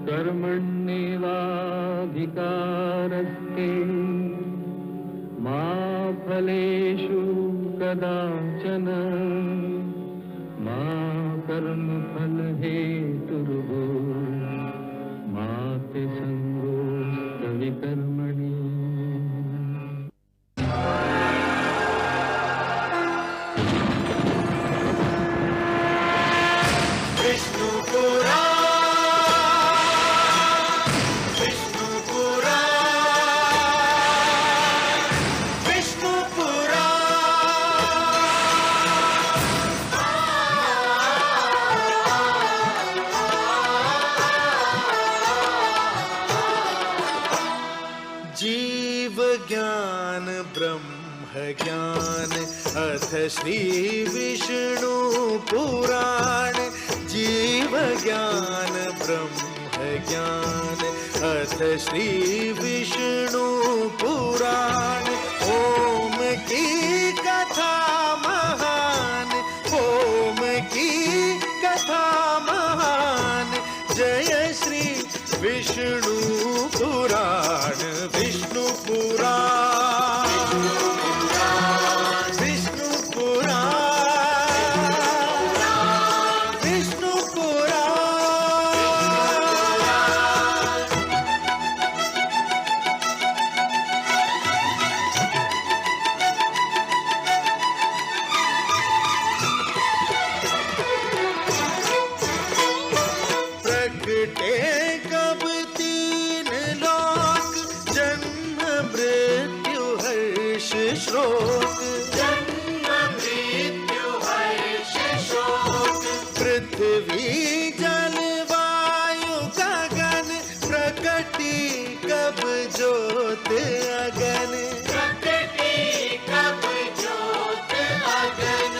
कर्मण्येवाधिकारस्ते मा फलेषु कदाचन मा कर्मफलहेतुर्भूः मा ते संगोऽस्त्वविकर्मणि। ज्ञान ब्रह्म ज्ञान अथ श्री विष्णु पुराण। जीव ज्ञान ब्रह्म ज्ञान अथ श्री विष्णु पुराण। ओम की कथा महान, ओम की कथा महान। जय श्री विष्णु पुराण, विष्णु पुराण, विष्णु पुराण, विष्णु पुराण। प्रगटे कब तीन लोक, जन्म मृत्यु हर्ष शोक, जन्म मृत्यु हर्ष शोक। पृथ्वी जल वायु गगन, प्रकटी कब ज्योत अगन, प्रकटी कब ज्योत अगन।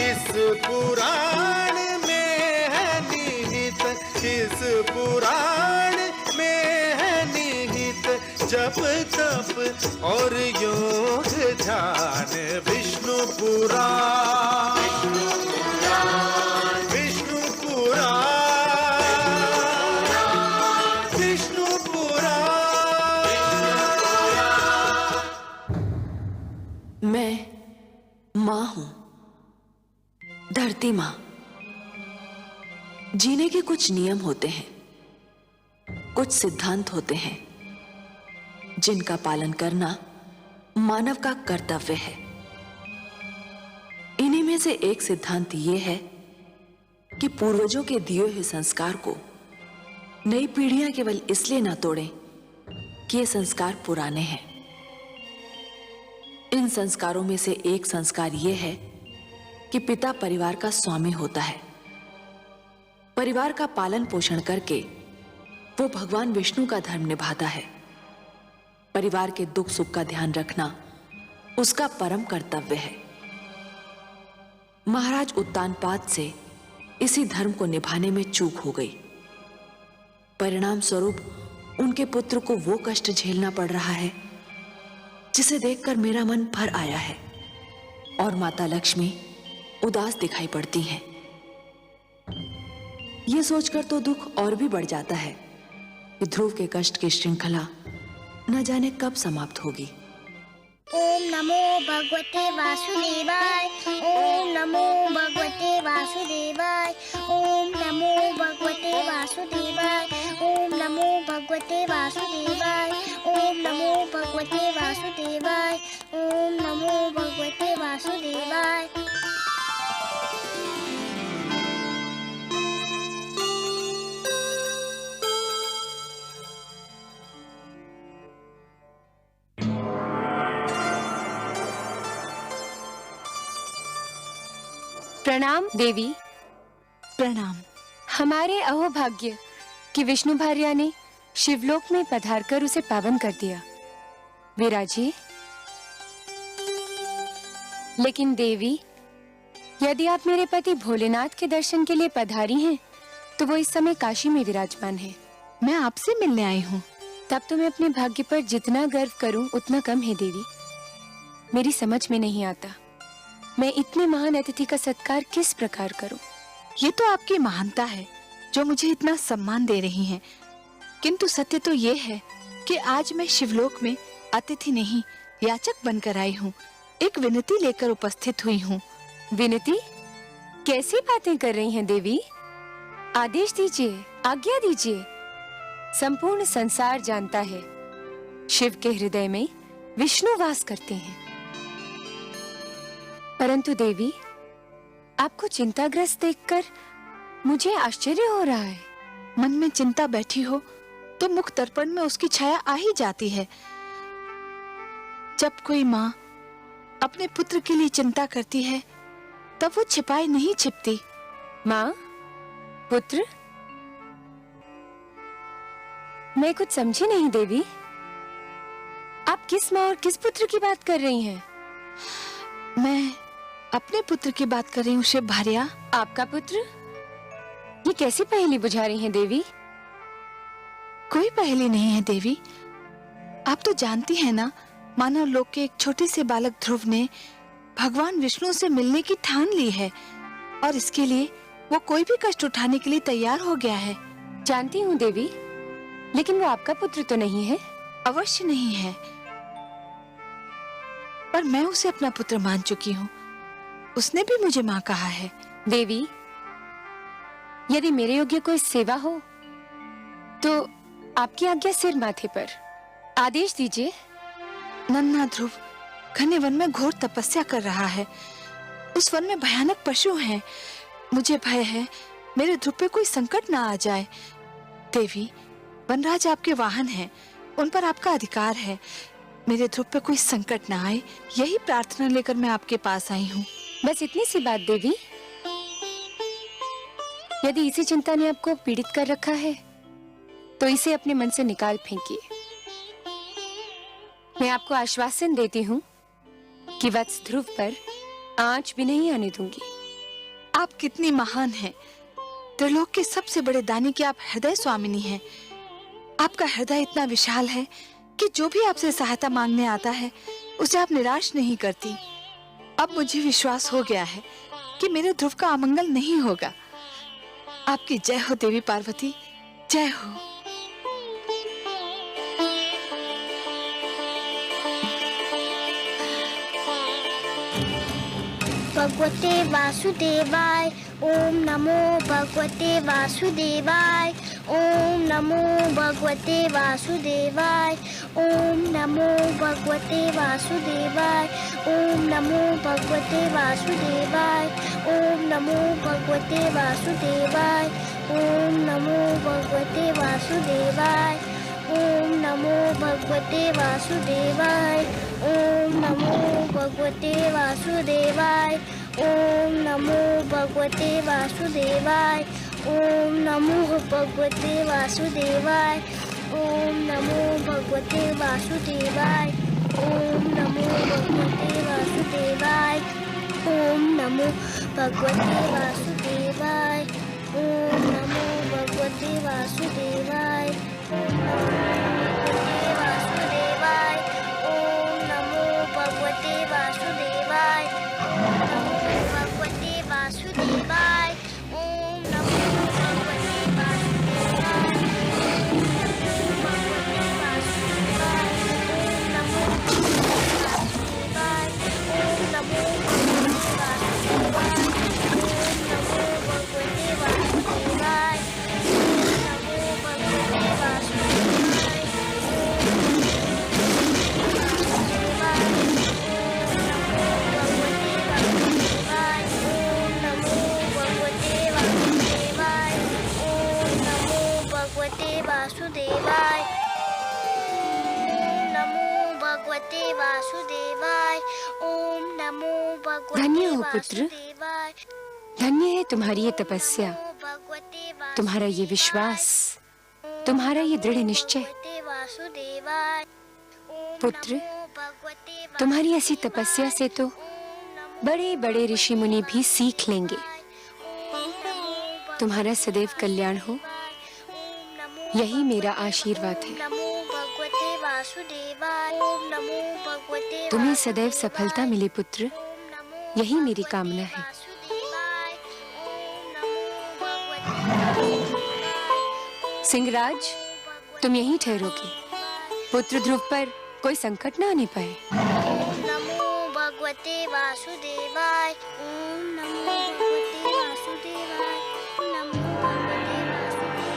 इस पुराण में है निहित, इस पुराण में है निहित जप तप और योग ध्यान। विष्णु पुराण, विष्णु पुराण, विष्णु पुराण। मैं माँ हूँ, धरती माँ। जीने के कुछ नियम होते हैं, कुछ सिद्धांत होते हैं जिनका पालन करना मानव का कर्तव्य है। इन्हीं में से एक सिद्धांत ये है कि पूर्वजों के दिए हुए संस्कार को नई पीढ़ियां केवल इसलिए ना तोड़ें कि ये संस्कार पुराने हैं। इन संस्कारों में से एक संस्कार ये है कि पिता परिवार का स्वामी होता है। परिवार का पालन पोषण करके वो भगवान विष्णु का धर्म निभाता है। परिवार के दुख सुख का ध्यान रखना उसका परम कर्तव्य है। महाराज उत्तानपाद से इसी धर्म को निभाने में चूक हो गई। परिणाम स्वरूप उनके पुत्र को वो कष्ट झेलना पड़ रहा है जिसे देखकर मेरा मन भर आया है और माता लक्ष्मी उदास दिखाई पड़ती हैं। ये सोचकर तो दुख और भी बढ़ जाता है कि ध्रुव के कष्ट की श्रृंखला न जाने कब समाप्त होगी। ओम नमो भगवते वासुदेवाय, ओम नमो भगवते वासुदेवाय, ओम नमो भगवते वासुदेवाय, ओम नमो भगवते वासुदेवाय, ओम नमो भगवते वासुदेवाय, ओम नमो भगवते वासुदेवाय। प्रणाम देवी। प्रणाम। हमारे अहोभाग्य कि विष्णु भार्या ने शिवलोक में पधारकर उसे पावन कर दिया। विराजिए। लेकिन देवी, यदि आप मेरे पति भोलेनाथ के दर्शन के लिए पधारी हैं, तो वो इस समय काशी में विराजमान है। मैं आपसे मिलने आई हूँ। तब तो मैं अपने भाग्य पर जितना गर्व करूं उतना कम है देवी। मेरी समझ में नहीं आता मैं इतने महान अतिथि का सत्कार किस प्रकार करूं। ये तो आपकी महानता है जो मुझे इतना सम्मान दे रही हैं। किंतु सत्य तो ये है कि आज मैं शिवलोक में अतिथि नहीं, याचक बनकर आई हूँ। एक विनती लेकर उपस्थित हुई हूँ। विनती? कैसी बातें कर रही हैं देवी? आदेश दीजिए, आज्ञा दीजिए। संपूर्ण संसार जानता है शिव के हृदय में विष्णु वास करते हैं। परंतु देवी, आपको चिंताग्रस्त देखकर मुझे आश्चर्य हो रहा है। मन में चिंता बैठी हो तो मुख दर्पण में उसकी छाया आ ही जाती है। जब कोई माँ अपने पुत्र के लिए चिंता करती है तब वो छिपाई नहीं छिपती। माँ, पुत्र? मैं कुछ समझी नहीं देवी। आप किस माँ और किस पुत्र की बात कर रही हैं? मैं अपने पुत्र की बात कर रही हूँ शिव भार्या। आपका पुत्र? ये कैसी पहेली बुझा रही हैं देवी? कोई पहेली नहीं है देवी। आप तो जानती हैं ना, मानव लोक के एक छोटे से बालक ध्रुव ने भगवान विष्णु से मिलने की ठान ली है और इसके लिए वो कोई भी कष्ट उठाने के लिए तैयार हो गया है। जानती हूँ देवी, लेकिन वो आपका पुत्र तो नहीं है। अवश्य नहीं है, पर मैं उसे अपना पुत्र मान चुकी हूँ। उसने भी मुझे माँ कहा है। देवी, यदि मेरे योग्य कोई सेवा हो तो आपकी आज्ञा सिर माथे पर। आदेश दीजिए। नन्हा ध्रुव घने वन में घोर तपस्या कर रहा है। उस वन में भयानक पशु हैं। मुझे भय है मेरे ध्रुव पे कोई संकट ना आ जाए। देवी, वनराज आपके वाहन हैं, उन पर आपका अधिकार है। मेरे ध्रुव पे कोई संकट ना आए, यही प्रार्थना लेकर मैं आपके पास आई हूँ। बस इतनी सी बात देवी। यदि इसी चिंता ने आपको पीड़ित कर रखा है तो इसे अपने मन से निकाल फेंकिए। मैं आपको आश्वासन देती हूँ कि वत्स ध्रुव पर आंच भी नहीं आने दूंगी। आप कितनी महान हैं। त्रिलोक के सबसे बड़े दानी की आप हृदय स्वामिनी हैं। आपका हृदय इतना विशाल है कि जो भी आपसे सहायता मांगने आता है उसे आप निराश नहीं करती। अब मुझे विश्वास हो गया है कि मेरे ध्रुव का अमंगल नहीं होगा। आपकी जय हो देवी पार्वती, जय हो। भगवते वासुदेवाय। ओम नमो भगवते वासुदेवाय। ओम नमो भगवते वासुदेवाय। ओम नमो भगवते वासुदेवाय। ओम नमो भगवते वासुदेवाय। ओम नमो भगवते वासुदेवाय। ओम नमो भगवते वासुदेवाय। ओम नमो भगवते वासुदेवाय। ओम नमो भगवते वासुदेवाय। ओम नमो भगवते वासुदेवाय। ओम नमो भगवते वासुदेवाय। ओम नमो भगवते वासुदेवाय। ओम नमो भगवते वासुदेवाय। ओम नमो भगवते वासुदेवाय। ओम नमो भगवते वासुदेवाय। ओम नमो भगवते वासुदेवाय। ओम नमो भगवते वासुदेवाय। ओम नमो भगवते वासुदेवाय। ओम नमो भगवते वासुदेवाय। वासुदेवाय। ओम नमो भगवते वासुदेवाय। ओम नमो भगवते धन्य हो पुत्र, वासुदेवाय। धन्य है तुम्हारी ये तपस्या, तुम्हारा ये विश्वास, तुम्हारा ये दृढ़ निश्चय। पुत्र, तुम्हारी ऐसी तपस्या से तो बड़े बड़े ऋषि मुनि भी सीख लेंगे। तुम्हारा सदैव कल्याण हो, यही मेरा आशीर्वाद है। तुम्हें सदैव सफलता मिले पुत्र, यही मेरी कामना है। सिंहराज, तुम यहीं ठहरोगे। पुत्र ध्रुव पर कोई संकट न आने पाए। नमो भगवते वासुदेवाय। ओम नमो भगवते वासुदेवाय। नमो भगवते वासुदेवाय।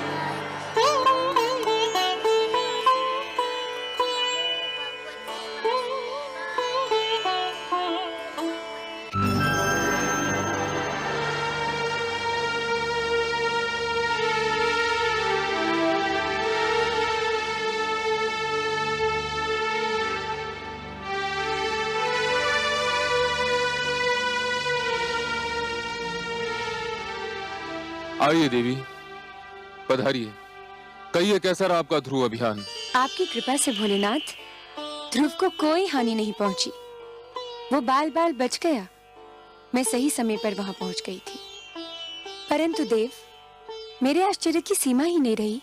आइए देवी, पधारिए। कहिए कैसा रहा आपका ध्रुव अभियान? आपकी कृपा से भोलेनाथ, ध्रुव को कोई हानि नहीं पहुंची। वो बाल बाल बच गया। मैं सही समय पर वहां पहुंच गई थी। परंतु देव, मेरे आश्चर्य की सीमा ही नहीं रही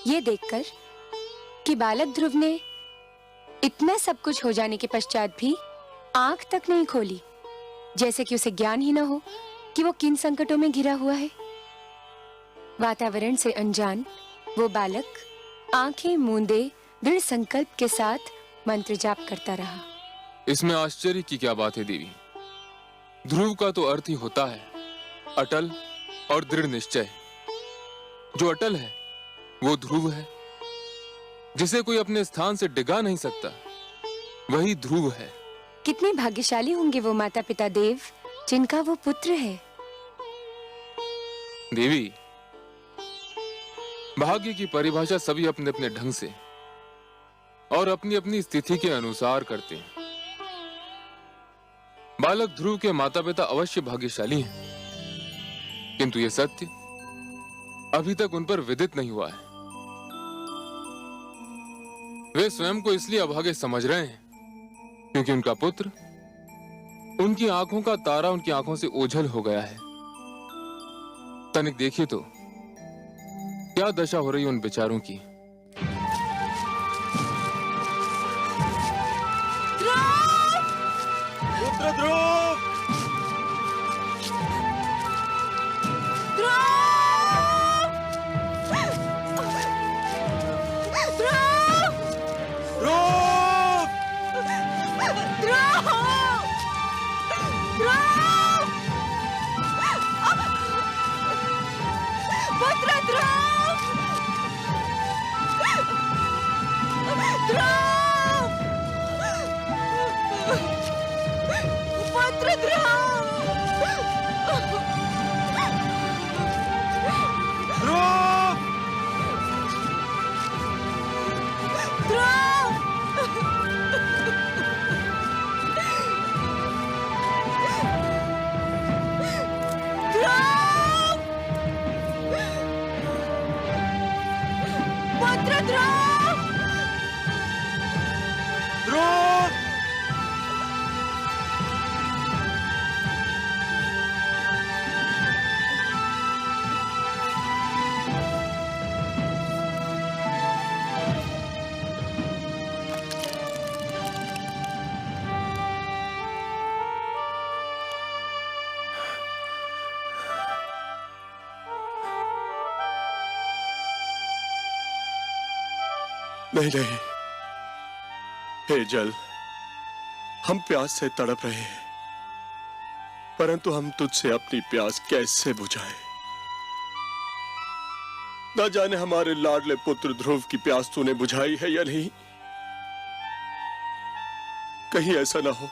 ये देखकर कि बालक ध्रुव ने इतना सब कुछ हो जाने के पश्चात भी आंख तक नहीं खोली, जैसे कि उसे ज्ञान ही न हो कि वो किन संकटों में घिरा हुआ है। वातावरण से अनजान वो बालक आंखें मूंदे दृढ़ संकल्प के साथ मंत्र जाप करता रहा। इसमें आश्चर्य की क्या बात है देवी? ध्रुव का तो अर्थ ही होता है अटल और दृढ़ निश्चय। जो अटल है वो ध्रुव है, जिसे कोई अपने स्थान से डिगा नहीं सकता, वही ध्रुव है। कितने भाग्यशाली होंगे वो माता पिता देव जिनका वो पुत्र है। देवी, भाग्य की परिभाषा सभी अपने अपने ढंग से और अपनी अपनी स्थिति के अनुसार करते हैं। बालक ध्रुव के माता पिता अवश्य भाग्यशाली हैं, किंतु यह सत्य अभी तक उन पर विदित नहीं हुआ है। वे स्वयं को इसलिए अभागे समझ रहे हैं क्योंकि उनका पुत्र उनकी आंखों का तारा उनकी आंखों से ओझल हो गया है। तनिक देखिए तो क्या दशा हो रही है उन बेचारों की। पुत्र ध्रुव, नहीं नहीं, हे जल, हम प्यास से तड़प रहे हैं, परंतु हम तुझसे अपनी प्यास कैसे बुझाएं? न जाने हमारे लाडले पुत्र ध्रुव की प्यास तूने बुझाई है या नहीं। कहीं ऐसा ना हो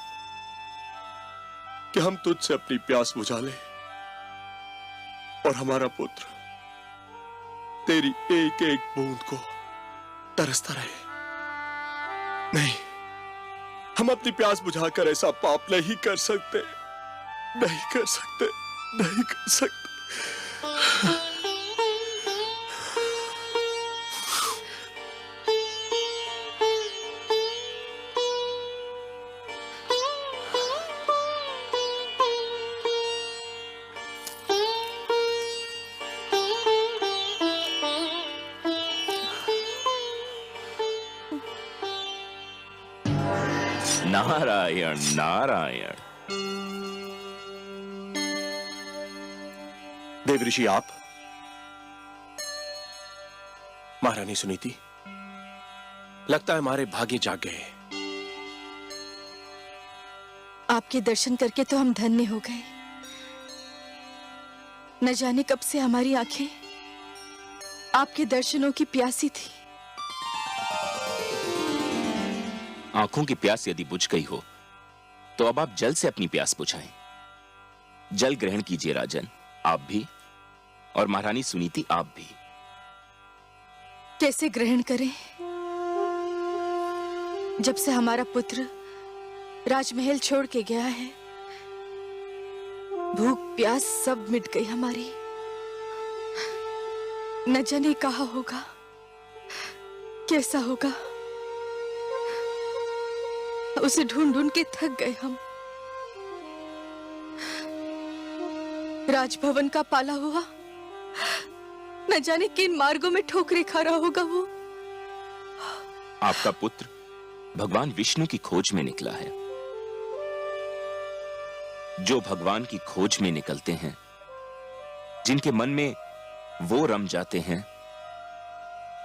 कि हम तुझसे अपनी प्यास बुझा लें और हमारा पुत्र तेरी एक एक बूंद को तरसता रहे। नहीं, हम अपनी प्यास बुझाकर ऐसा पाप नहीं कर सकते, नहीं कर सकते, नहीं कर सकते। नारायण नारायण। देव ऋषि, आप महारानी सुनीति, लगता है हमारे भाग्य जाग गए। आपके दर्शन करके तो हम धन्य हो गए। न जाने कब से हमारी आंखें आपके दर्शनों की प्यासी थी। आंखों की प्यास यदि बुझ गई हो तो अब आप जल से अपनी प्यास बुझाएं। जल ग्रहण कीजिए राजन, आप भी, और महारानी सुनीति आप भी। कैसे ग्रहण करें? जब से हमारा पुत्र राजमहल छोड़ के गया है, भूख प्यास सब मिट गई हमारी। न जाने कहाँ होगा, कैसा होगा, उसे ढूंढ ढूंढ के थक गए हम। राजभवन का पाला हुआ न जाने किन मार्गों में ठोकरे खा रहा होगा वो। आपका पुत्र भगवान विष्णु की खोज में निकला है। जो भगवान की खोज में निकलते हैं, जिनके मन में वो रम जाते हैं,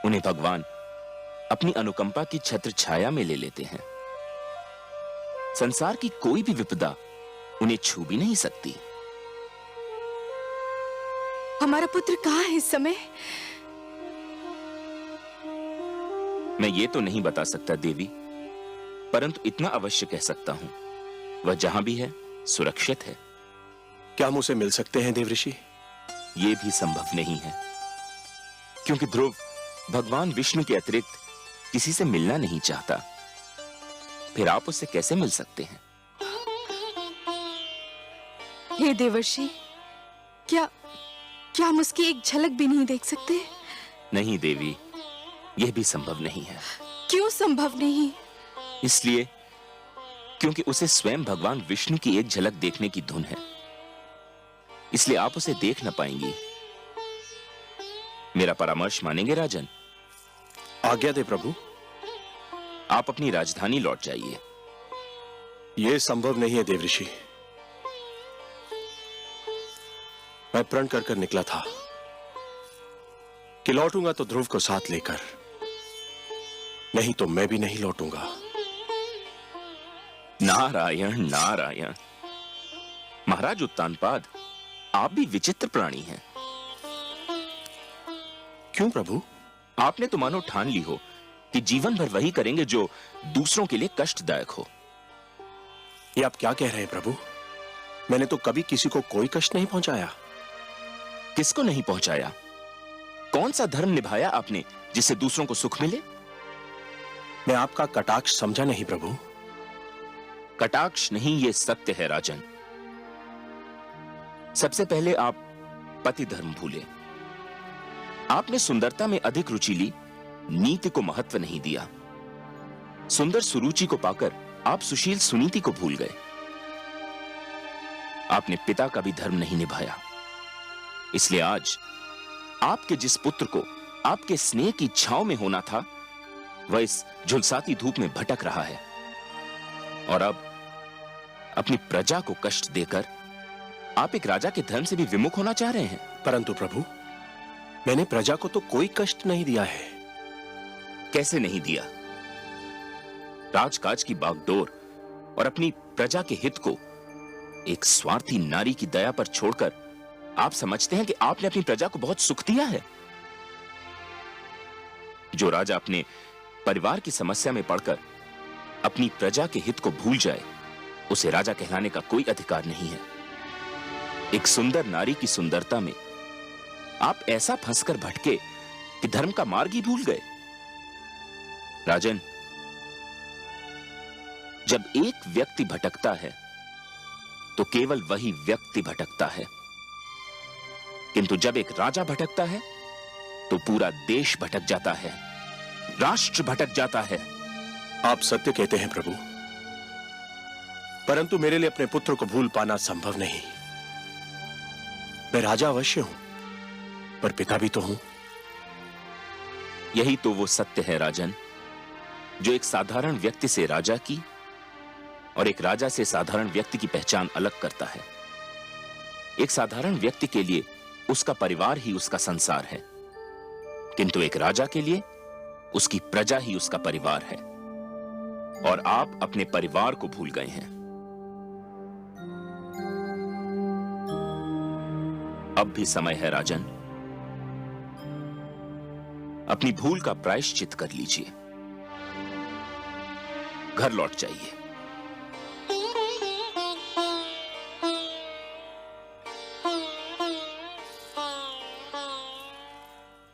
उन्हें भगवान अपनी अनुकंपा की छत्र छाया में ले लेते हैं। संसार की कोई भी विपदा उन्हें छू भी नहीं सकती। हमारा पुत्र कहाँ है इस समय? मैं ये तो नहीं बता सकता देवी, परंतु इतना अवश्य कह सकता हूं, वह जहां भी है सुरक्षित है। क्या हम उसे मिल सकते हैं देवऋषि? ये भी संभव नहीं है, क्योंकि ध्रुव भगवान विष्णु के अतिरिक्त किसी से मिलना नहीं चाहता। फिर आप उससे कैसे मिल सकते हैं? हे देवर्षि, क्या हम उसकी एक झलक भी नहीं देख सकते? नहीं देवी, यह भी संभव नहीं है। क्यों संभव नहीं? इसलिए क्योंकि उसे स्वयं भगवान विष्णु की एक झलक देखने की धुन है, इसलिए आप उसे देख न पाएंगी। मेरा परामर्श मानेंगे राजन? आज्ञा दे प्रभु। आप अपनी राजधानी लौट जाइए। यह संभव नहीं है देवऋषि। मैं प्रण कर कर निकला था कि लौटूंगा तो ध्रुव को साथ लेकर, नहीं तो मैं भी नहीं लौटूंगा। नारायण नारायण। महाराज उत्तानपाद, आप भी विचित्र प्राणी हैं। क्यों प्रभु? आपने तो मानो ठान ली हो कि जीवन भर वही करेंगे जो दूसरों के लिए कष्टदायक हो। ये आप क्या कह रहे हैं प्रभु? मैंने तो कभी किसी को कोई कष्ट नहीं पहुंचाया। किसको नहीं पहुंचाया? कौन सा धर्म निभाया आपने जिससे दूसरों को सुख मिले? मैं आपका कटाक्ष समझा नहीं प्रभु। कटाक्ष नहीं, ये सत्य है राजन। सबसे पहले आप पति धर्म भूले। आपने सुंदरता में अधिक रुचि ली, नीति को महत्व नहीं दिया। सुंदर सुरुचि को पाकर आप सुशील सुनीति को भूल गए। आपने पिता का भी धर्म नहीं निभाया, इसलिए आज आपके जिस पुत्र को आपके स्नेह की छांव में होना था, वह इस झुलसाती धूप में भटक रहा है। और अब अपनी प्रजा को कष्ट देकर आप एक राजा के धर्म से भी विमुख होना चाह रहे हैं। परंतु प्रभु, मैंने प्रजा को तो कोई कष्ट नहीं दिया है। कैसे नहीं दिया? राजकाज की बागडोर और अपनी प्रजा के हित को एक स्वार्थी नारी की दया पर छोड़कर आप समझते हैं कि आपने अपनी प्रजा को बहुत सुख दिया है। जो राजा अपने परिवार की समस्या में पड़कर अपनी प्रजा के हित को भूल जाए, उसे राजा कहलाने का कोई अधिकार नहीं है। एक सुंदर नारी की सुंदरता में आप ऐसा फंसकर भटके कि धर्म का मार्ग ही भूल गए। राजन, जब एक व्यक्ति भटकता है तो केवल वही व्यक्ति भटकता है, किंतु जब एक राजा भटकता है तो पूरा देश भटक जाता है, राष्ट्र भटक जाता है। आप सत्य कहते हैं प्रभु, परंतु मेरे लिए अपने पुत्र को भूल पाना संभव नहीं। मैं राजा अवश्य हूं, पर पिता भी तो हूं। यही तो वो सत्य है राजन, जो एक साधारण व्यक्ति से राजा की और एक राजा से साधारण व्यक्ति की पहचान अलग करता है। एक साधारण व्यक्ति के लिए उसका परिवार ही उसका संसार है, किंतु एक राजा के लिए उसकी प्रजा ही उसका परिवार है, और आप अपने परिवार को भूल गए हैं। अब भी समय है राजन, अपनी भूल का प्रायश्चित कर लीजिए, घर लौट जाइए।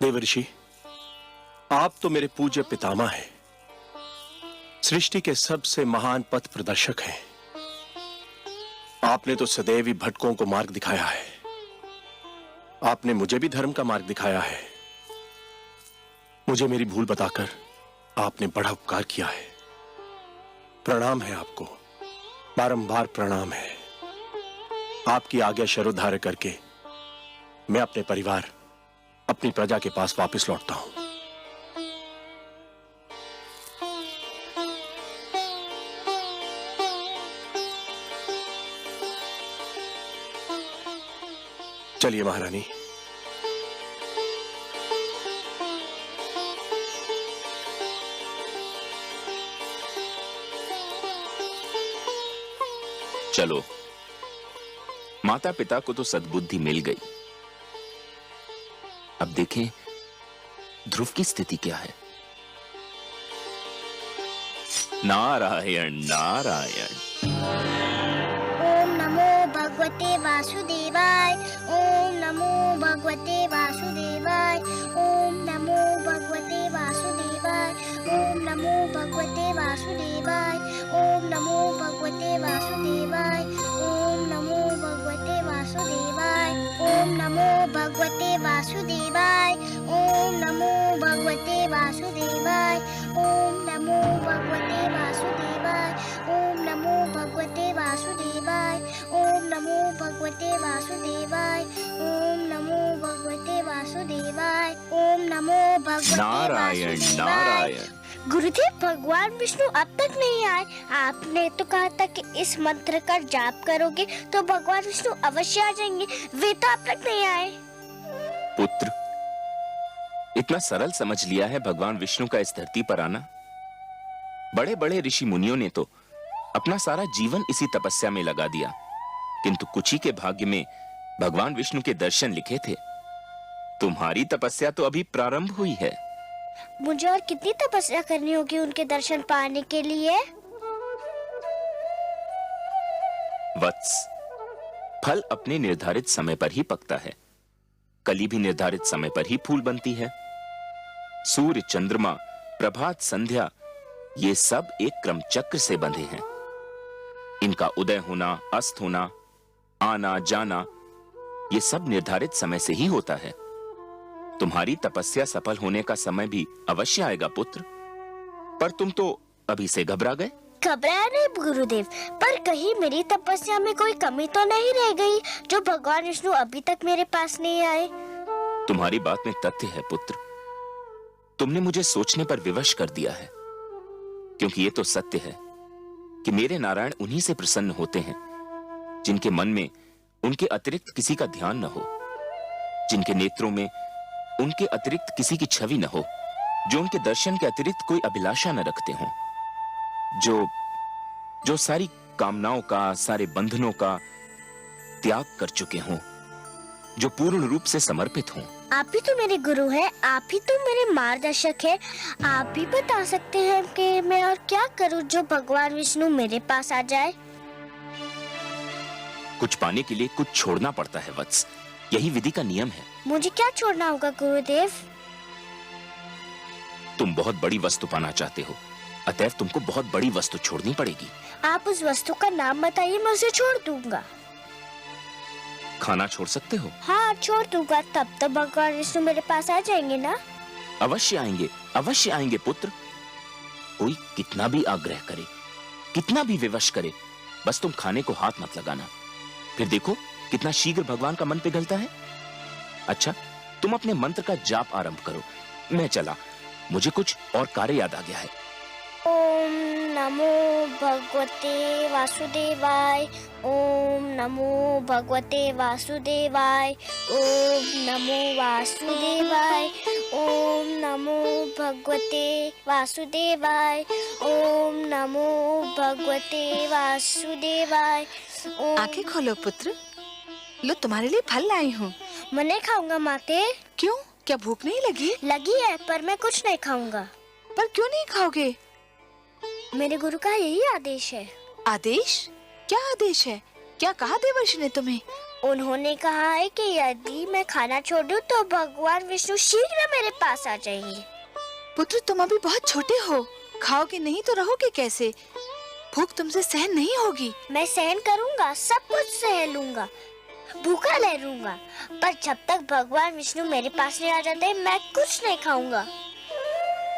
देवर्षि, आप तो मेरे पूज्य पितामह हैं, सृष्टि के सबसे महान पथ प्रदर्शक हैं। आपने तो सदैव ही भटकों को मार्ग दिखाया है। आपने मुझे भी धर्म का मार्ग दिखाया है। मुझे मेरी भूल बताकर आपने बड़ा उपकार किया है। प्रणाम है आपको, बारंबार प्रणाम है। आपकी आज्ञा शरोधार्य करके मैं अपने परिवार, अपनी प्रजा के पास वापस लौटता हूं। चलिए महारानी। चलो, माता पिता को तो सद्बुद्धि मिल गई, अब देखें ध्रुव की स्थिति क्या है। नारायण नारायण। ओम नमो भगवते वासुदेवाय। ओम नमो भगवते वासुदेवाय। ओम नमो भगवते वासुदेवाय। ओम नमो भगवते वासुदेवाय। ओम नमो भगवते वासुदेवाय। ओम नमो भगवते वासुदेवाय। ओम नमो भगवते वासुदेवाय। ओम नमो भगवते वासुदेवाय। ओम नमो भगवते वासुदेवाय। ओम नमो भगवते वासुदेवाय। ओम नमो भगवते वासुदेवाय। ओम नमो भगवते वासुदेवाय। ओम नमो भगवते नारायण वासुदेवाय। नारायण। गुरुदेव, भगवान विष्णु अब तक नहीं आए। आपने तो कहा था कि इस मंत्र का जाप करोगे तो भगवान विष्णु अवश्य आ जाएंगे। वे तो अब तक नहीं आए। पुत्र, इतना सरल समझ लिया है भगवान विष्णु का इस धरती पर आना? बड़े बड़े ऋषि मुनियों ने तो अपना सारा जीवन इसी तपस्या में लगा दिया, किंतु कुछ ही के भाग्य में भगवान विष्णु के दर्शन लिखे थे। तुम्हारी तपस्या तो अभी प्रारंभ हुई है। मुझे और कितनी तपस्या करनी होगी उनके दर्शन पाने के लिए? वत्स, फल अपने निर्धारित समय पर ही पकता है। कली भी निर्धारित समय पर ही फूल बनती है। सूर्य, चंद्रमा, प्रभात, संध्या, ये सब एक क्रम चक्र से बंधे हैं। इनका उदय होना, अस्त होना, आना जाना, ये सब निर्धारित समय से ही होता है। तुम्हारी तपस्या सफल होने का समय भी अवश्य आएगा पुत्र, पर तुम तो अभी से घबरा गए। घबराया नहीं गुरुदेव, पर कहीं मेरी तपस्या में कोई कमी तो नहीं रह गई जो भगवान विष्णु अभी तक मेरे पास नहीं आए? तुम्हारी बात में तथ्य है पुत्र। तुमने मुझे सोचने पर विवश कर दिया है, क्योंकि ये तो सत्य है कि मेरे नारायण उन्हीं से प्रसन्न होते हैं जिनके मन में उनके अतिरिक्त किसी का ध्यान न हो, जिनके नेत्रों में उनके अतिरिक्त किसी की छवि न हो, जो उनके दर्शन के अतिरिक्त कोई अभिलाषा न रखते हों, जो सारी कामनाओं का, सारे बंधनों का त्याग कर चुके हों, जो पूर्ण रूप से समर्पित हों। आप ही तो मेरे गुरु हैं, आप ही तो मेरे मार्गदर्शक हैं। आप भी बता सकते हैं कि मैं और क्या करूं जो भगवान विष्णु मेरे पास आ जाए? कुछ पाने के लिए कुछ छोड़ना पड़ता है वत्स, यही विधि का नियम है। मुझे क्या छोड़ना होगा गुरुदेव? तुम बहुत बड़ी वस्तु पाना चाहते हो, अतएव तुमको बहुत बड़ी वस्तु छोड़नी पड़ेगी। आप उस वस्तु का नाम बताइए, मैं उसे छोड़ दूंगा। खाना छोड़ सकते हो? हाँ, छोड़ दूंगा। तब तो भगवान विष्णु मेरे पास आ जाएंगे ना? अवश्य आएंगे, अवश्य आएंगे पुत्र। कोई कितना भी आग्रह करे, कितना भी विवश करे, बस तुम खाने को हाथ मत लगाना, फिर देखो कितना शीघ्र भगवान का मन पिघलता है। अच्छा, तुम अपने मंत्र का जाप आरंभ करो, मैं चला, मुझे कुछ और कार्य याद आ गया है। ओम नमो भगवते वासुदेवाय। ओम नमो भगवते वासुदेवाय। ओम नमो वासुदेवाय। ओम नमो भगवते वासुदेवाय। ओम नमो भगवते वासुदेवाय। आंखें खोलो पुत्र, लो तुम्हारे लिए फल लाई हूँ। मैं नहीं खाऊंगा माते। क्यों, क्या भूख नहीं लगी? लगी है पर मैं कुछ नहीं खाऊंगा। पर क्यों नहीं खाओगे? मेरे गुरु का यही आदेश है। आदेश? क्या आदेश है? क्या कहा देवर्षि ने तुम्हें? उन्होंने कहा है कि यदि मैं खाना छोड़ दूं तो भगवान विष्णु शीघ्र मेरे पास आ जाएंगे। पुत्र तुम अभी बहुत छोटे हो, खाओगे नहीं तो रहोगे कैसे? भूख तुमसे सहन नहीं होगी। मैं सहन करूंगा, सब कुछ सह लूंगा, भूखा रह लूंगा, पर जब तक भगवान विष्णु मेरे पास नहीं आ जाते मैं कुछ नहीं खाऊंगा।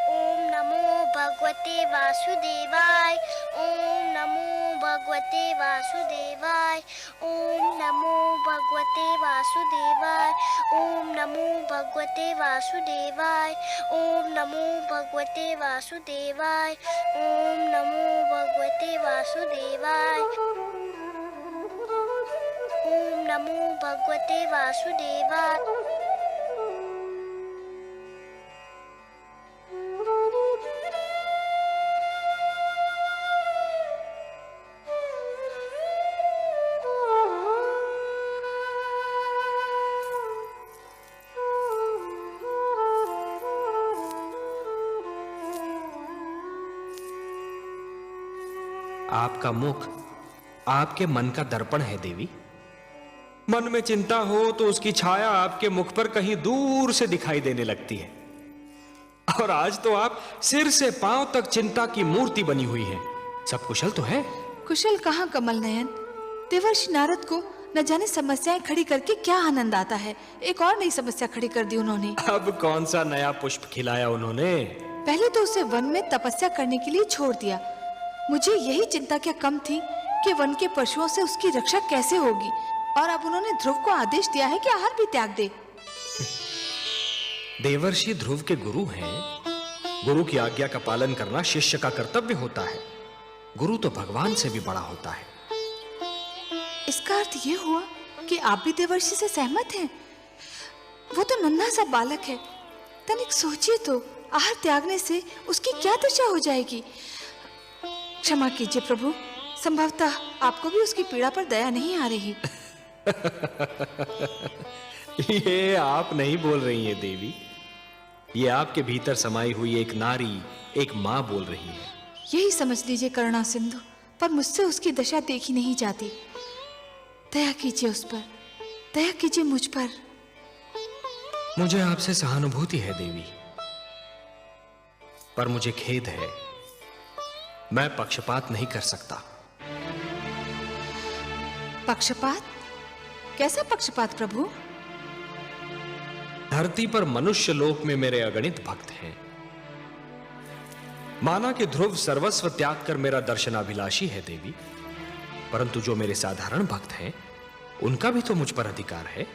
ओम नमो भगवते वासुदेवाय। ओम नमो भगवते वासुदेवाय। ओम नमो भगवते वासुदेवाय। ओम नमो भगवते वासुदेवाय। ओम नमो भगवते वासुदेवाय। ओम नमो भगवते वासुदेवाय। ओम नमो भगवते वासुदेवाय। आपका मुख आपके मन का दर्पण है देवी। मन में चिंता हो तो उसकी छाया आपके मुख पर कहीं दूर से दिखाई देने लगती है। और आज तो आप सिर से पांव तक चिंता की मूर्ति बनी हुई हैं। सब कुशल तो है? कुशल कहाँ कमल नयन, देवर्षि नारद को न जाने समस्याएं खड़ी करके क्या आनंद आता है। एक और नई समस्या खड़ी कर दी उन्होंने। अब कौन सा नया पुष्प खिलाया उन्होंने? पहले तो उसे वन में तपस्या करने के लिए छोड़ दिया। मुझे यही चिंता क्या कम थी कि वन के पशुओं से उसकी रक्षा कैसे होगी। और अब उन्होंने ध्रुव को आदेश दिया है कि आहार भी त्याग दे। देवर्षि ध्रुव के गुरु हैं। गुरु की आज्ञा का पालन करना शिष्य का कर्तव्य होता है। गुरु तो भगवान से भी बड़ा होता है। इसका अर्थ ये हुआ कि आप भी देवर्षि से सहमत हैं? वो तो नन्हा सा बालक है, तनिक सोचिए तो, आहार त्यागने से उसकी क्या दशा हो जाएगी। क्षमा कीजिए प्रभु, संभवतः आपको भी उसकी पीड़ा पर दया नहीं आ रही। ये आप नहीं बोल रही हैं देवी, ये आपके भीतर समाई हुई एक नारी, एक माँ बोल रही है। यही समझ लीजिए करुणा सिंधु, पर मुझसे उसकी दशा देखी नहीं जाती। दया कीजिए उस पर, दया कीजिए मुझ पर। मुझे आपसे सहानुभूति है देवी, पर मुझे खेद है, मैं पक्षपात नहीं कर सकता। पक्षपात? कैसा पक्षपात प्रभु? धरती पर मनुष्य लोक में मेरे अगणित भक्त हैं। माना कि ध्रुव सर्वस्व त्याग कर मेरा दर्शनाभिलाषी है देवी, परंतु जो मेरे साधारण भक्त हैं उनका भी तो मुझ पर अधिकार है।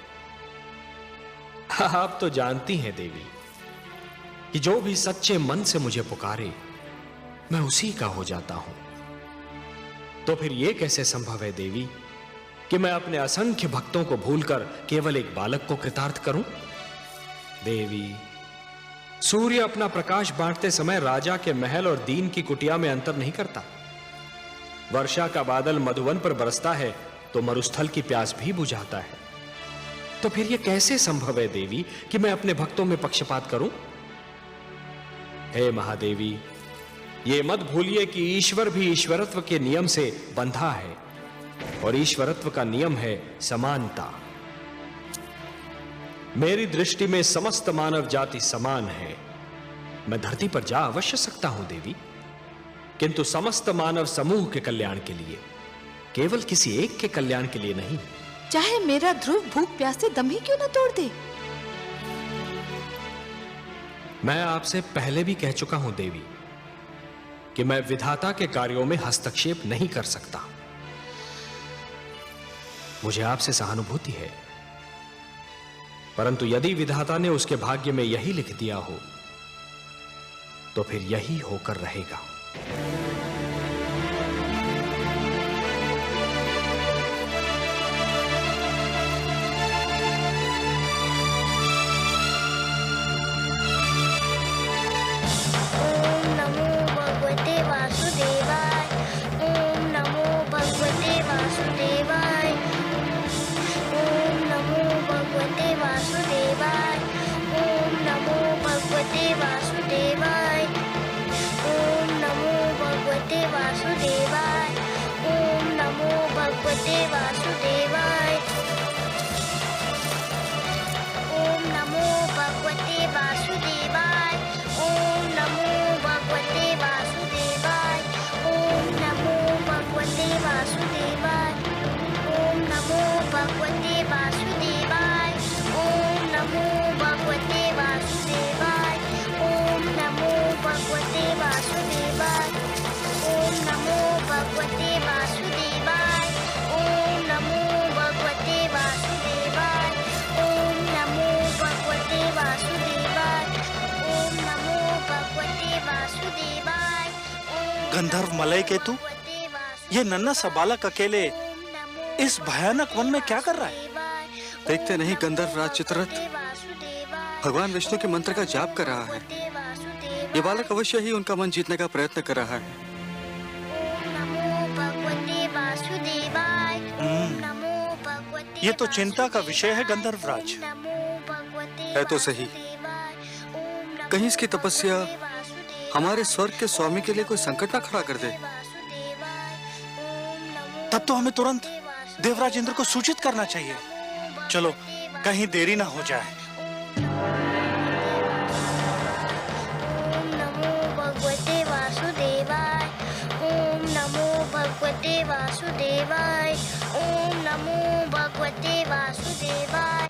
आप तो जानती हैं देवी कि जो भी सच्चे मन से मुझे पुकारे मैं उसी का हो जाता हूं। तो फिर यह कैसे संभव है देवी कि मैं अपने असंख्य भक्तों को भूलकर केवल एक बालक को कृतार्थ करूं? देवी, सूर्य अपना प्रकाश बांटते समय राजा के महल और दीन की कुटिया में अंतर नहीं करता। वर्षा का बादल मधुवन पर बरसता है तो मरुस्थल की प्यास भी बुझाता है। तो फिर यह कैसे संभव है देवी कि मैं अपने भक्तों में पक्षपात करूं? हे महादेवी, ये मत भूलिए कि ईश्वर भी ईश्वरत्व के नियम से बंधा है, और ईश्वरत्व का नियम है समानता। मेरी दृष्टि में समस्त मानव जाति समान है। मैं धरती पर जा अवश्य सकता हूं देवी, किंतु समस्त मानव समूह के कल्याण के लिए, केवल किसी एक के कल्याण के लिए नहीं। चाहे मेरा ध्रुव भूख प्यास से दम ही क्यों न तोड़ दे। मैं आपसे पहले भी कह चुका हूं देवी कि मैं विधाता के कार्यों में हस्तक्षेप नहीं कर सकता। मुझे आपसे सहानुभूति है, परंतु यदि विधाता ने उसके भाग्य में यही लिख दिया हो तो फिर यही होकर रहेगा। गंधर्व मलय केतु, ये नन्हा सा बालक अकेले इस भयानक वन में क्या कर रहा है? देखते नहीं गंधर्व राज चित्ररथ भगवान विष्णु के मंत्र का जाप कर रहा है। ये बालक अवश्य ही उनका मन जीतने का प्रयत्न कर रहा है। ये तो चिंता का विषय है गंधर्वराज। है तो सही, कहीं इसकी तपस्या हमारे स्वर्ग के स्वामी के लिए कोई संकट ना खड़ा कर दे। तब तो हमें तुरंत देवराज इंद्र को सूचित करना चाहिए। चलो, कहीं देरी ना हो जाए। भगवते वासुदेवाय, ओम नमो भगवते वासुदेवाय, ओम नमो भगवते वासुदेवाय।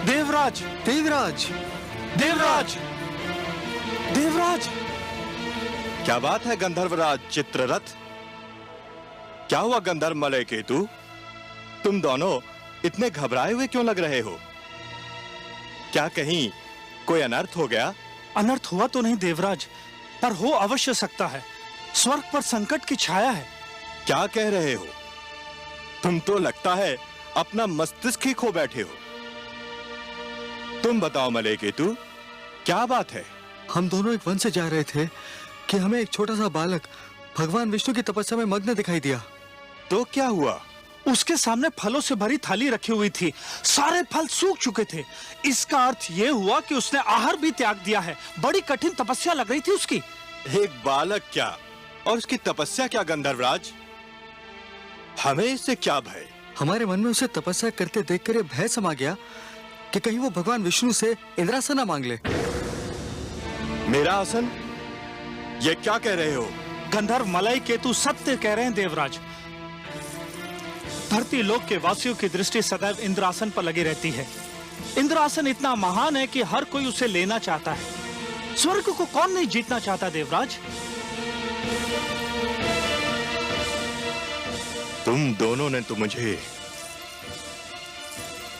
देवराज, देवराज, देवराज, देवराज! क्या बात है गंधर्वराज चित्ररथ? क्या हुआ गंधर्व मलय केतु? तुम दोनों इतने घबराए हुए क्यों लग रहे हो? क्या कहीं कोई अनर्थ हो गया? अनर्थ हुआ तो नहीं देवराज, पर हो अवश्य सकता है। स्वर्ग पर संकट की छाया है। क्या कह रहे हो? तुम तो लगता है अपना मस्तिष्क ही खो बैठे हो। तुम बताओ मलय केतु, क्या बात है? हम दोनों एक वन से जा रहे थे कि हमें एक छोटा सा बालक भगवान विष्णु की तपस्या में मग्न दिखाई दिया। तो क्या हुआ? उसके सामने फलों से भरी थाली रखी हुई थी। सारे फल सूख चुके थे। इसका अर्थ यह हुआ कि उसने आहार भी त्याग दिया है। बड़ी कठिन तपस्या लग रही थी उसकी। एक बालक क्या और उसकी तपस्या क्या गंधर्वराज? हमें इससे क्या भय? हमारे मन में उसे तपस्या करते देखकर ये भय समा गया कि कहीं वो भगवान विष्णु से इंद्रासन ना मांग ले। मेरा आसन? ये क्या कह रहे हो? गंधर्व मलय केतु सत्य कह रहे हैं देवराज। धरती लोक के वासियों की दृष्टि सदैव इंद्रासन पर लगी रहती है। इंद्रासन इतना महान है कि हर कोई उसे लेना चाहता है। स्वर्ग को कौन नहीं जीतना चाहता देवराज? तुम दोनों ने तो मुझे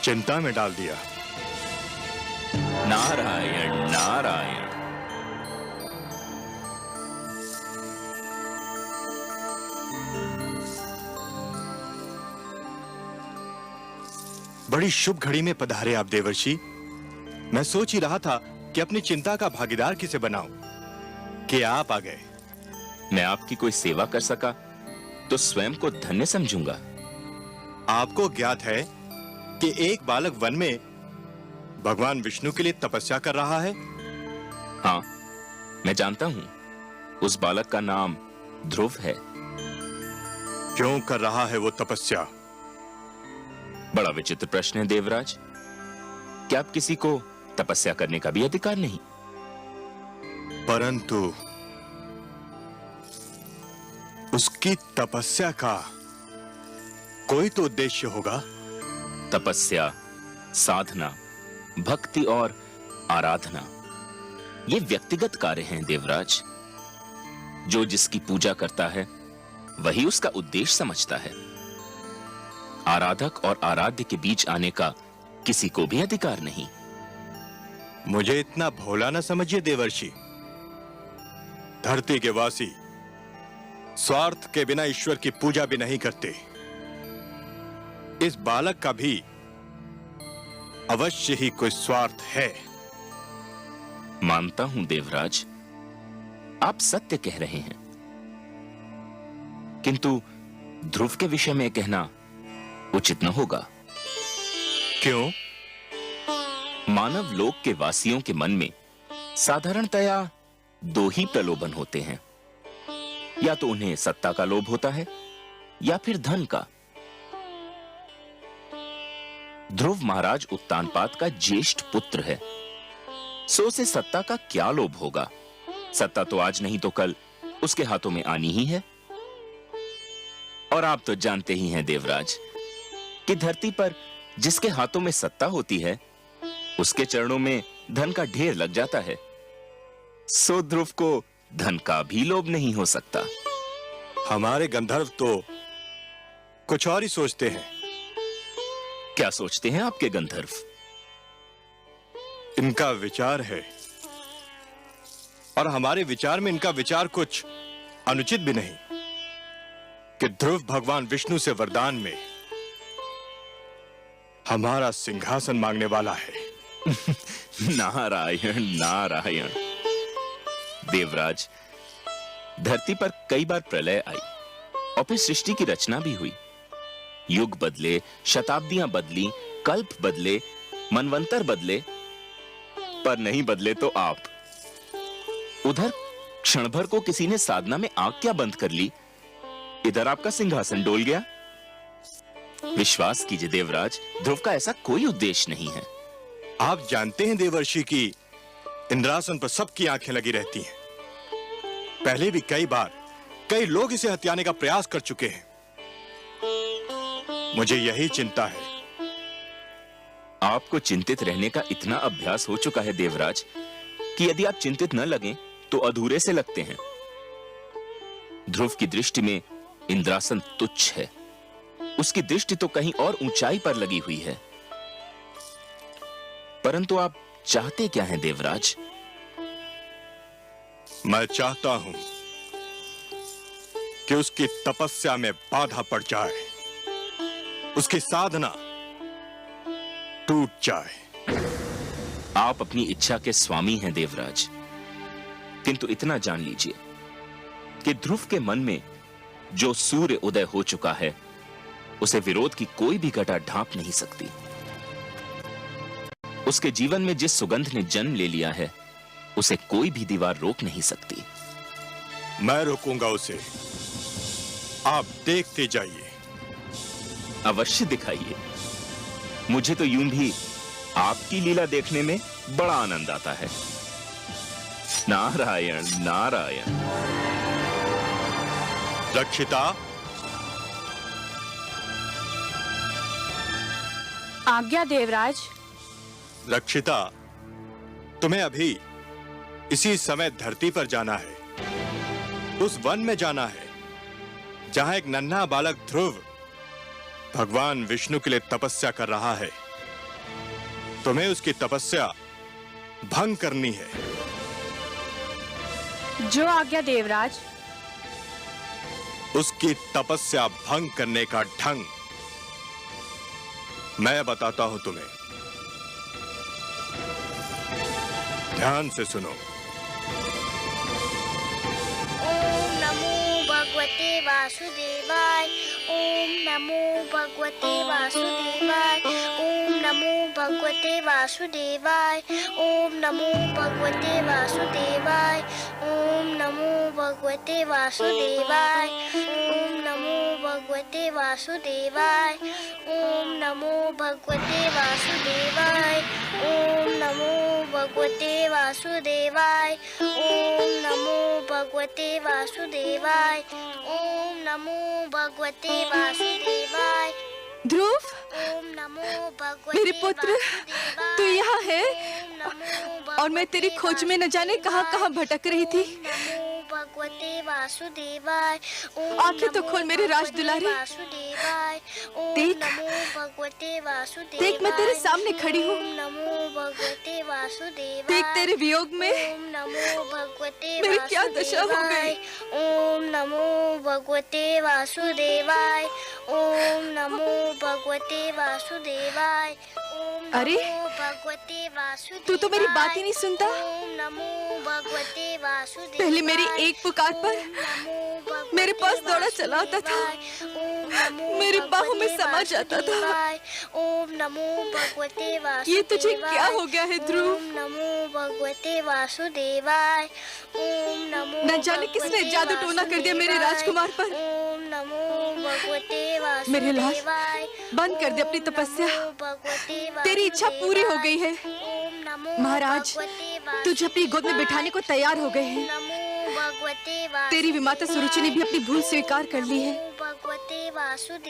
चिंता में डाल दिया। नारायण नारायण। बड़ी शुभ घड़ी में पधारे आप देवर्षि। मैं सोच ही रहा था कि अपनी चिंता का भागीदार किसे बनाऊं कि आप आ गए। मैं आपकी कोई सेवा कर सका तो स्वयं को धन्य समझूंगा। आपको ज्ञात है कि एक बालक वन में भगवान विष्णु के लिए तपस्या कर रहा है? हाँ, मैं जानता हूं उस बालक का नाम ध्रुव है। क्यों कर रहा है वो तपस्या? बड़ा विचित्र प्रश्न है देवराज। क्या आप किसी को तपस्या करने का भी अधिकार नहीं? परंतु उसकी तपस्या का कोई तो उद्देश्य होगा। तपस्या, साधना, भक्ति और आराधना ये व्यक्तिगत कार्य हैं देवराज। जो जिसकी पूजा करता है वही उसका उद्देश्य समझता है। आराधक और आराध्य के बीच आने का किसी को भी अधिकार नहीं। मुझे इतना भोला न समझिए देवर्षि। धरती के वासी स्वार्थ के बिना ईश्वर की पूजा भी नहीं करते। इस बालक का भी अवश्य ही कोई स्वार्थ है। मानता हूं देवराज, आप सत्य कह रहे हैं, किंतु ध्रुव के विषय में कहना उचित न होगा। क्यों? मानव लोक के वासियों के मन में साधारणतया दो ही प्रलोभन होते हैं। या तो उन्हें सत्ता का लोभ होता है या फिर धन का। ध्रुव महाराज उत्तानपाद का ज्येष्ठ पुत्र है, सो उसे सत्ता का क्या लोभ होगा? सत्ता तो आज नहीं तो कल उसके हाथों में आनी ही है। और आप तो जानते ही हैं देवराज कि धरती पर जिसके हाथों में सत्ता होती है उसके चरणों में धन का ढेर लग जाता है। सो ध्रुव को धन का भी लोभ नहीं हो सकता। हमारे गंधर्व तो कुछ और ही सोचते हैं। क्या सोचते हैं आपके गंधर्व? इनका विचार है और हमारे विचार में इनका विचार कुछ अनुचित भी नहीं कि ध्रुव भगवान विष्णु से वरदान में हमारा सिंहासन मांगने वाला है। नारायण नारायण। देवराज, धरती पर कई बार प्रलय आई और फिर सृष्टि की रचना भी हुई। युग बदले, शताब्दियां बदली, कल्प बदले, मनवंतर बदले, पर नहीं बदले तो आप। उधर क्षण भर को किसी ने साधना में आग क्या बंद कर ली, इधर आपका सिंहासन डोल गया। विश्वास कीजिए देवराज, ध्रुव का ऐसा कोई उद्देश्य नहीं है। आप जानते हैं देवर्षि की इंद्रासन पर सबकी आंखें लगी रहती हैं। पहले भी कई बार कई लोग इसे हथियाने का प्रयास कर चुके हैं। मुझे यही चिंता है। आपको चिंतित रहने का इतना अभ्यास हो चुका है देवराज कि यदि आप चिंतित न लगें तो अधूरे से लगते हैं। ध्रुव की दृष्टि में इंद्रासन तुच्छ है। उसकी दृष्टि तो कहीं और ऊंचाई पर लगी हुई है। परंतु आप चाहते क्या हैं देवराज? मैं चाहता हूं कि उसकी तपस्या में बाधा पड़ जाए, उसकी साधना टूट जाए। आप अपनी इच्छा के स्वामी हैं देवराज, किंतु इतना जान लीजिए कि ध्रुव के मन में जो सूर्य उदय हो चुका है उसे विरोध की कोई भी घटा ढांप नहीं सकती। उसके जीवन में जिस सुगंध ने जन्म ले लिया है उसे कोई भी दीवार रोक नहीं सकती। मैं रोकूंगा उसे, आप देखते जाइए। अवश्य दिखाइए। मुझे तो यूं भी आपकी लीला देखने में बड़ा आनंद आता है। नारायण नारायण। रक्षिता, आज्ञा देवराज। रक्षिता, तुम्हें अभी इसी समय धरती पर जाना है, उस वन में जाना है जहां एक नन्हा बालक ध्रुव भगवान विष्णु के लिए तपस्या कर रहा है। तुम्हें उसकी तपस्या भंग करनी है। जो आज्ञा देवराज। उसकी तपस्या भंग करने का ढंग मैं बताता हूं तुम्हें, ध्यान से सुनो। ओम नमो भगवते वासुदेवाय। ओम नमो भगवते वासुदेवाय। ओम नमो भगवते वासुदेवाय। ओम नमो भगवते वासुदेवाय। ओम नमो भगवते वासुदेवाय। ओम नमो भगवते वासुदेवाय। ओम नमो भगवते वासुदेवाय। ओम नमो भगवते वासुदेवाय। ओम नमो भगवते वासुदेवाय। ओम नमो भगवते वासुदेवाय। ध्रुव, ओम नमो भगवते मेरे पुत्र, तू यहाँ है और मैं तेरी खोज में न जाने कहाँ कहाँ भटक रही थी। भगवते वासुदेवाय। आंखें तो खोल मेरे राज दुलारे। देख, भगवते वासुदेवाय। देख मैं तेरे सामने खड़ी हूँ। नमो भगवते वासुदेवाय। देख तेरे वियोग में नमो भगवते मेरी क्या दशा हो गई। ओम नमो भगवते वासुदेवाय। ओम नमो भगवते वासुदेवाय। अरे, भगवते वासुदेवाय। तू तो मेरी बात ही नहीं सुनता। ओम नमो भगवते वासुदेवाय। पहले मेरी एक पुकार पर मेरे पास दौड़ा चला आता था, मेरी बाहों में समा जाता था। ओम नमो भगवते वासुदेवाय। ये तुझे क्या हो गया है ध्रुव? ओम नमो भगवते वासुदेवाय। ओम नमो न जाने किसने जादू टोना कर दिया मेरे राजकुमार पर। ओम नमो भगवते वासुदेवाय। मेरे लाल, बंद कर दे अपनी तपस्या। तेरी इच्छा पूरी हो गई है। महाराज, तुझे अपनी गोद में बिठाने को तैयार हो गए हैं। तेरी विमाता सुरुचि ने भी अपनी भूल स्वीकार कर ली है।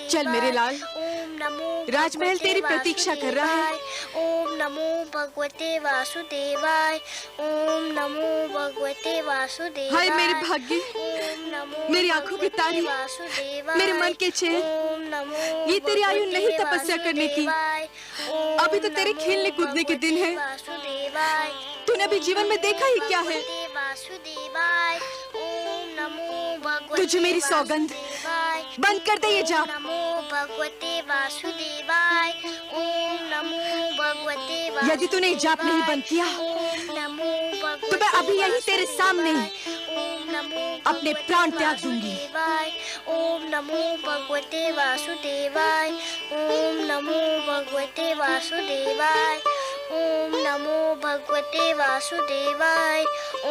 चल मेरे लाल, राजमहल तेरी प्रतीक्षा कर रहा है। ओम नमो भगवते वासुदेवाय। ओम नमो भगवते वासुदेवाय। हाय मेरे भाग्य, मेरी आंखों की तारी, मेरे मन के चैन, ये तेरी आयु नहीं तपस्या करने की। अभी तो तेरे खेलने कूदने के दिन है। तूने अभी जीवन में देखा ही क्या है। तुझे मेरी सौगंध, बंद कर दे ये जाप। नमो भगवते वासुदेवाय। ओम नमो भगवते वासुदेवाय। यदि तूने जाप नहीं बंद किया तो मैं अभी यही तेरे सामने अपने प्राण त्याग दूंगी। ओम नमो भगवते वासुदेवाय। ओम नमो भगवते वासुदेवाय। ओम नमो भगवते वासुदेवाय।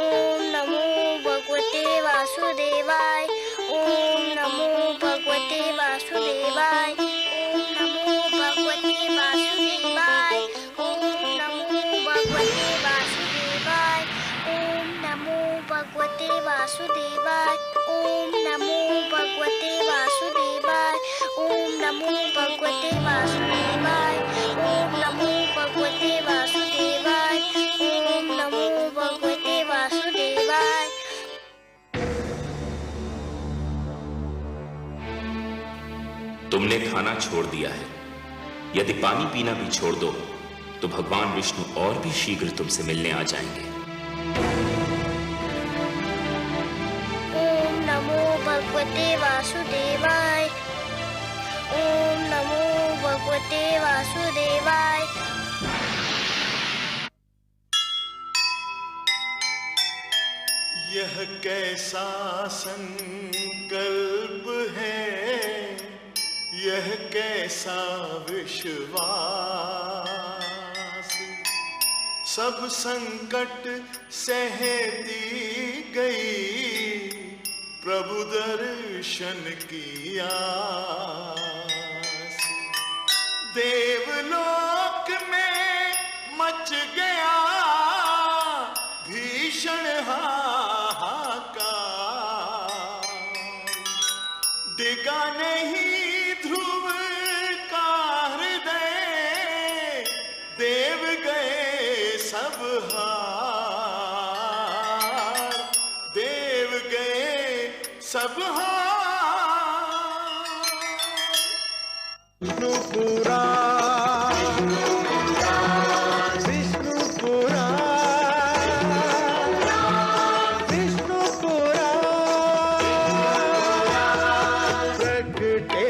ओम नमो भगवते वासुदेवाय। ओम नमो भगवते वासुदेवाय। ओम नमो भगवते वासुदेवाय। ओम नमो भगवते वासुदेवाय। ओम नमो भगवते वासुदेवाय। ओम नमो भगवते वासुदेवाय। ओम नमो भगवते वासुदेवाय। ओम नमो भगवते वासुदेवाय। ओम नमो भगवते वासुदेवाय। तुमने खाना छोड़ दिया है। यदि पानी पीना भी छोड़ दो तो भगवान विष्णु और भी शीघ्र तुमसे मिलने आ जाएंगे। ओम नमो भगवते वासुदेवाय। ओम नमो भगवते वासुदेवाय। यह कैसा संकल्प है, यह कैसा विश्वास। सब संकट सहती गई, प्रभु दर्शन की आस। देवलोक में मच गया भीषण हाहाकार। डिगा नहीं ध्रुव का हृदय, देव गए सब हार। देव गए सब हार। विष्णुपुरा, विष्णुपुरा, विष्णुपुरा। प्रगटे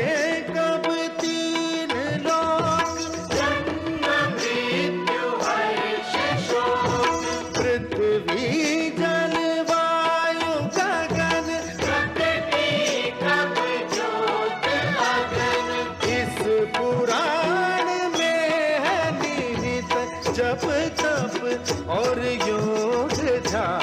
कब तीन लोक, जन्म मृत्यु हर्ष शोक। पृथ्वी जल वायु गगन, प्रगटे कब ज्योत अगन। इस पुराण में है निहित जप तप और योग ध्यान।